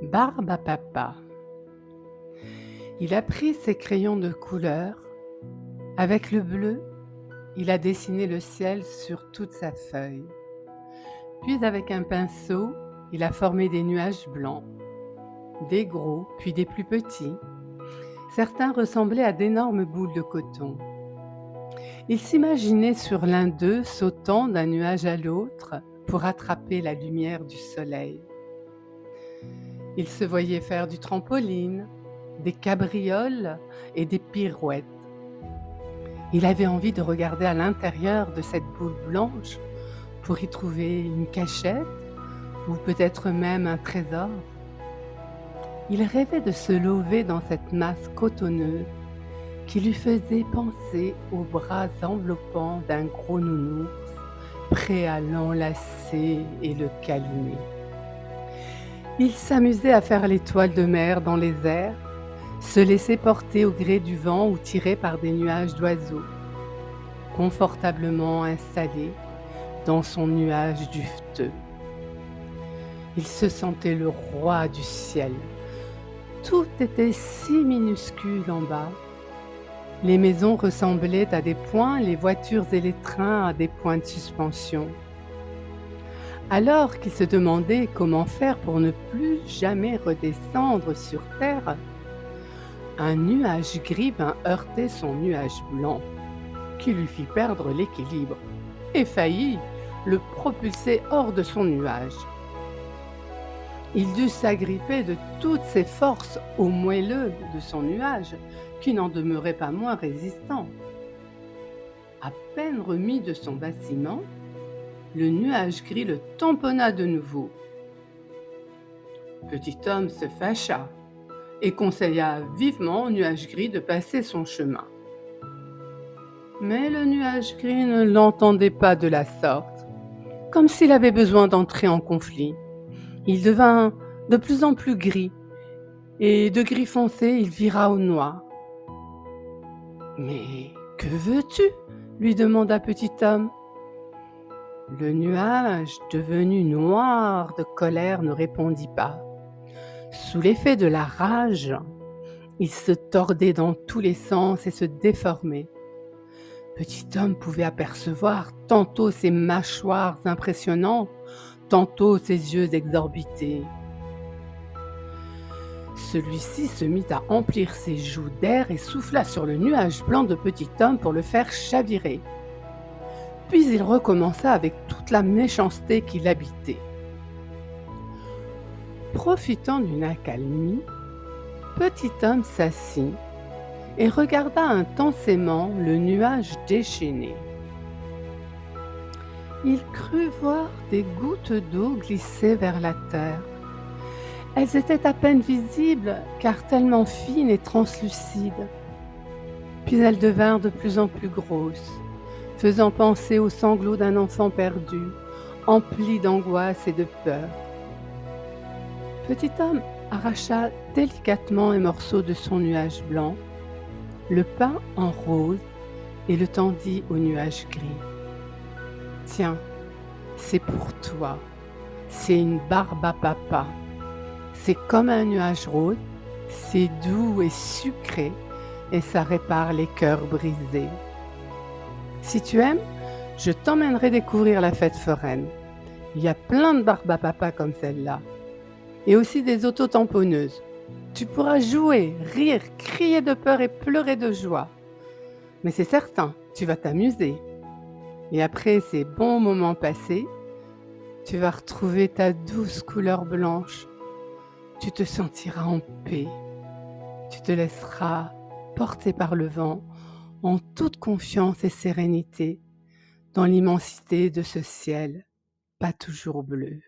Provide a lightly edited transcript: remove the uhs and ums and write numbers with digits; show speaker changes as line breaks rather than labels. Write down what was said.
Barbe à papa. Il a pris ses crayons de couleur. Avec le bleu, il a dessiné le ciel sur toute sa feuille. Puis avec un pinceau, il a formé des nuages blancs, des gros, puis des plus petits. Certains ressemblaient à d'énormes boules de coton. Il s'imaginait sur l'un d'eux sautant d'un nuage à l'autre pour attraper la lumière du soleil. Il se voyait faire du trampoline, des cabrioles et des pirouettes. Il avait envie de regarder à l'intérieur de cette boule blanche pour y trouver une cachette ou peut-être même un trésor. Il rêvait de se lever dans cette masse cotonneuse qui lui faisait penser aux bras enveloppants d'un gros nounours prêt à l'enlacer et le câliner. Il s'amusait à faire l'étoile de mer dans les airs, se laisser porter au gré du vent ou tiré par des nuages d'oiseaux, confortablement installé dans son nuage duveteux. Il se sentait le roi du ciel. Tout était si minuscule en bas. Les maisons ressemblaient à des points, les voitures et les trains à des points de suspension. Alors qu'il se demandait comment faire pour ne plus jamais redescendre sur terre, un nuage gris vint heurter son nuage blanc, qui lui fit perdre l'équilibre et faillit le propulser hors de son nuage. Il dut s'agripper de toutes ses forces au moelleux de son nuage, qui n'en demeurait pas moins résistant. À peine remis de son bâtiment, le nuage gris le tamponna de nouveau. Petit homme se fâcha et conseilla vivement au nuage gris de passer son chemin. Mais le nuage gris ne l'entendait pas de la sorte, comme s'il avait besoin d'entrer en conflit. Il devint de plus en plus gris, et de gris foncé, il vira au noir. « Mais que veux-tu » lui demanda petit homme. Le nuage, devenu noir de colère, ne répondit pas. Sous l'effet de la rage, il se tordait dans tous les sens et se déformait. Petit homme pouvait apercevoir tantôt ses mâchoires impressionnantes, tantôt ses yeux exorbités. Celui-ci se mit à emplir ses joues d'air et souffla sur le nuage blanc de petit homme pour le faire chavirer. Puis il recommença avec toute la méchanceté qui l'habitait. Profitant d'une accalmie, petit homme s'assit et regarda intensément le nuage déchaîné. Il crut voir des gouttes d'eau glisser vers la terre. Elles étaient à peine visibles car tellement fines et translucides. Puis elles devinrent de plus en plus grosses, faisant penser aux sanglots d'un enfant perdu, empli d'angoisse et de peur. Petit homme arracha délicatement un morceau de son nuage blanc, le peint en rose et le tendit au nuage gris. « Tiens, c'est pour toi, c'est une barbe à papa. C'est comme un nuage rose, c'est doux et sucré et ça répare les cœurs brisés. Si tu aimes, je t'emmènerai découvrir la fête foraine. Il y a plein de barbes à papa comme celle-là. Et aussi des auto-tamponneuses. Tu pourras jouer, rire, crier de peur et pleurer de joie. Mais c'est certain, tu vas t'amuser. Et après ces bons moments passés, tu vas retrouver ta douce couleur blanche. Tu te sentiras en paix. Tu te laisseras porter par le vent en toute confiance et sérénité dans l'immensité de ce ciel pas toujours bleu.